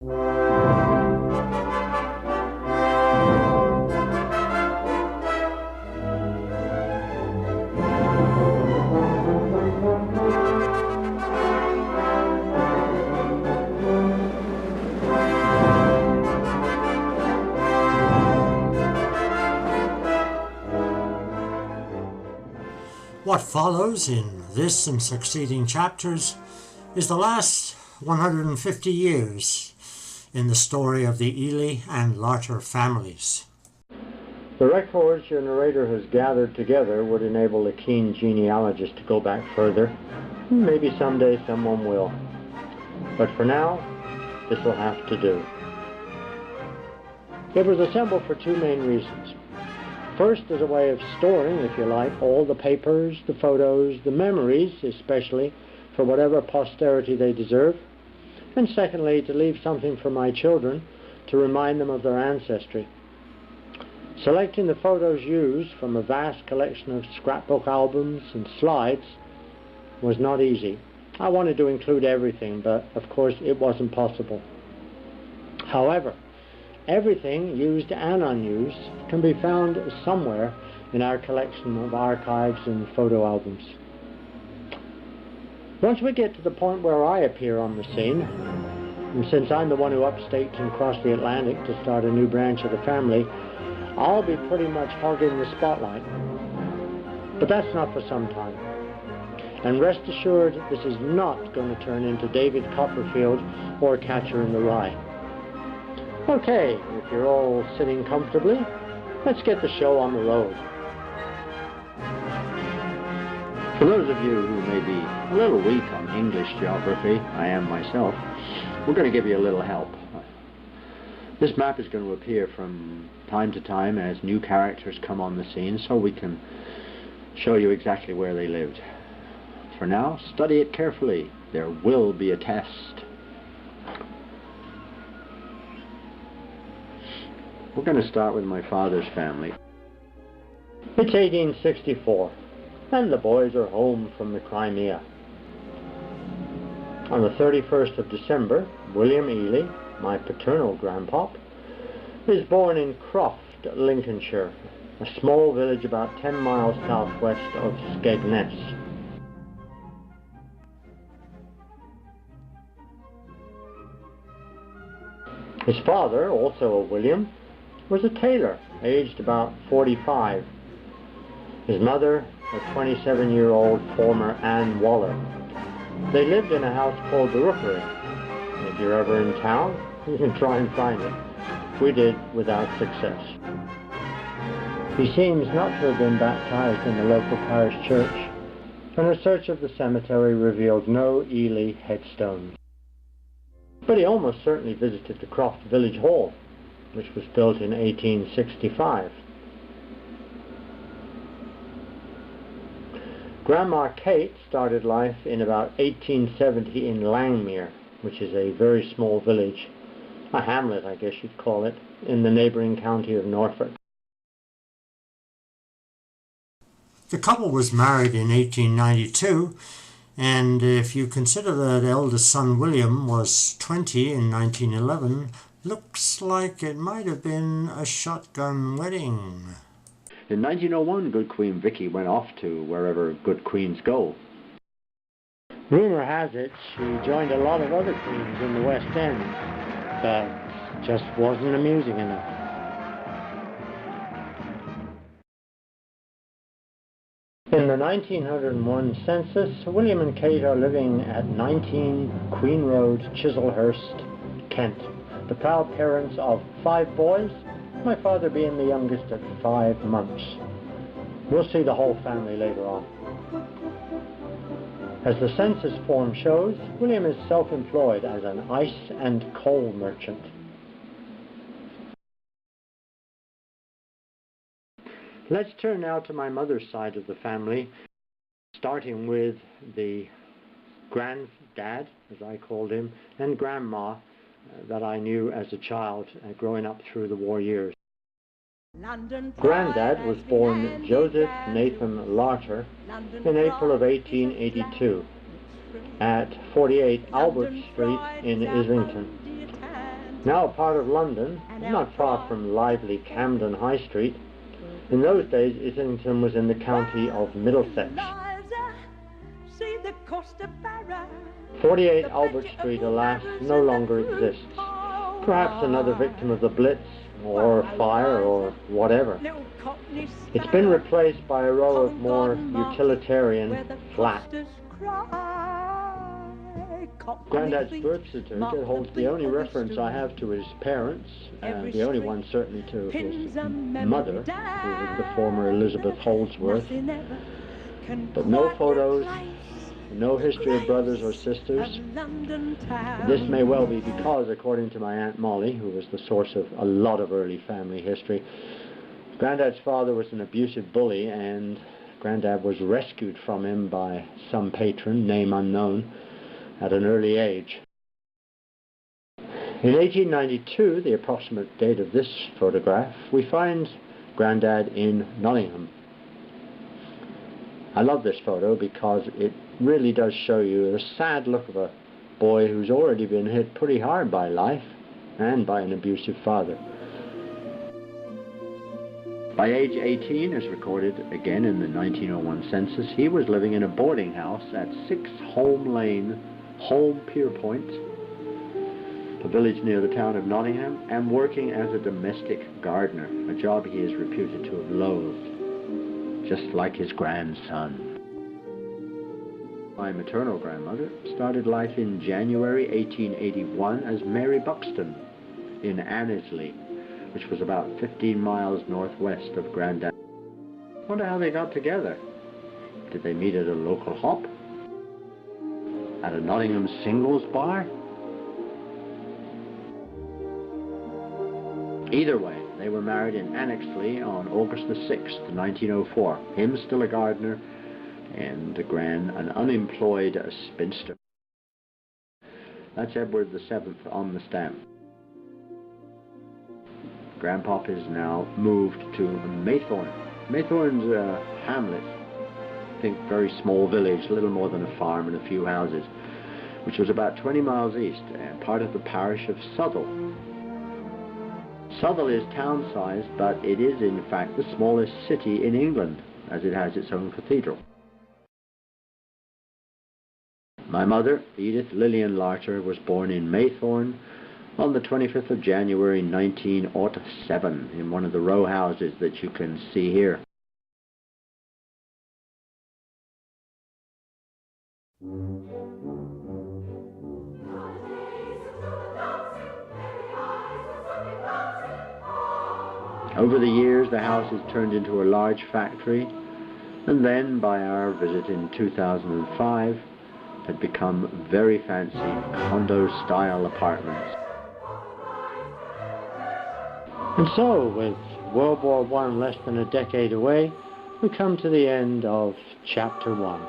What follows in this and succeeding chapters is the last 150 years in the story of the Eley and Larter families. The records your narrator has gathered together would enable a keen genealogist to go back further. Maybe someday someone will. But for now, this will have to do. It was assembled for two main reasons. First, as a way of storing, if you like, all the papers, the photos, the memories, especially, for whatever posterity they deserve. And secondly, to leave something for my children to remind them of their ancestry. Selecting the photos used from a vast collection of scrapbook albums and slides was not easy. I wanted to include everything, but of course it wasn't possible. However, everything, used and unused, can be found somewhere in our collection of archives and photo albums. Once we get to the point where I appear on the scene, and since I'm the one who upstaked and crossed the Atlantic to start a new branch of the family, I'll be pretty much hogging the spotlight. But that's not for some time. And rest assured, this is not going to turn into David Copperfield or Catcher in the Rye. Okay, if you're all sitting comfortably, let's get the show on the road. For those of you who may be a little weak on English geography, I am myself, we're going to give you a little help. This map is going to appear from time to time as new characters come on the scene, so we can show you exactly where they lived. For now, study it carefully. There will be a test. We're going to start with my father's family. It's 1864, and the boys are home from the Crimea. On the 31st of December, William Eley, my paternal grandpop, is born in Croft, Lincolnshire, a small village about 10 miles southwest of Skegness. His father, also a William, was a tailor, aged about 45. His mother, a 27-year-old former Anne Waller. They lived in a house called the Rookery. If you're ever in town, you can try and find it. We did without success. He seems not to have been baptized in the local parish church, and a search of the cemetery revealed no Eley headstones. But he almost certainly visited the Croft Village Hall, which was built in 1865. Grandma Kate started life in about 1870 in Langmere, which is a very small village, a hamlet I guess you'd call it, in the neighbouring county of Norfolk. The couple was married in 1892, and if you consider that eldest son William was 20 in 1911, looks like it might have been a shotgun wedding. In 1901, Good Queen Vicky went off to wherever good queens go. Rumour has it she joined a lot of other queens in the West End, but just wasn't amusing enough. In the 1901 census, William and Kate are living at 19 Queen Road, Chislehurst, Kent, the proud parents of 5 boys, my father being the youngest at 5 months. We'll see the whole family later on. As the census form shows, William is self-employed as an ice and coal merchant. Let's turn now to my mother's side of the family, starting with the granddad, as I called him, and grandma that I knew as a child growing up through the war years. Granddad was born Joseph Nathan Larter in April of 1882 at 48 Albert Street in Islington. Now part of London, not far from lively Camden High Street. In those days, Islington was in the county of Middlesex. 48 Albert Street, alas, no longer exists. Perhaps another victim of the Blitz, or fire, or whatever. It's been replaced by a row of more utilitarian flats. Grandad's birth certificate holds the only reference I have to his parents, the only one certainly to his mother, who was the former Elizabeth Holdsworth, but no photos, no history of brothers or sisters. This may well be because, according to my Aunt Molly, who was the source of a lot of early family history, Grandad's father was an abusive bully, and Grandad was rescued from him by some patron, name unknown, at an early age. In 1892, the approximate date of this photograph, we find Grandad in Nottingham. I love this photo because it really does show you the sad look of a boy who's already been hit pretty hard by life and by an abusive father. By age 18, as recorded again in the 1901 census, he was living in a boarding house at 6 Holme Lane, Holme Pierpoint, a village near the town of Nottingham, and working as a domestic gardener, a job he is reputed to have loathed, just like his grandson. My maternal grandmother started life in January 1881 as Mary Buxton in Annesley, which was about 15 miles northwest of Grandad. I wonder how they got together. Did they meet at a local hop? At a Nottingham singles bar? Either way, they were married in Annesley on August the 6th, 1904. Him still a gardener, and an unemployed spinster. That's Edward the 7th on the stamp. Grandpop is now moved to Maythorne. Maythorne's a hamlet, I think very small village, little more than a farm and a few houses, which was about 20 miles east, part of the parish of Southall. Southall is town-sized, but it is in fact the smallest city in England, as it has its own cathedral. My mother, Edith Lillian Larter, was born in Maythorne on the 25th of January 1907 in one of the row houses that you can see here. Over the years, the house has turned into a large factory, and then, by our visit in 2005, had become very fancy condo-style apartments. And so, with World War I less than a decade away, we come to the end of Chapter 1.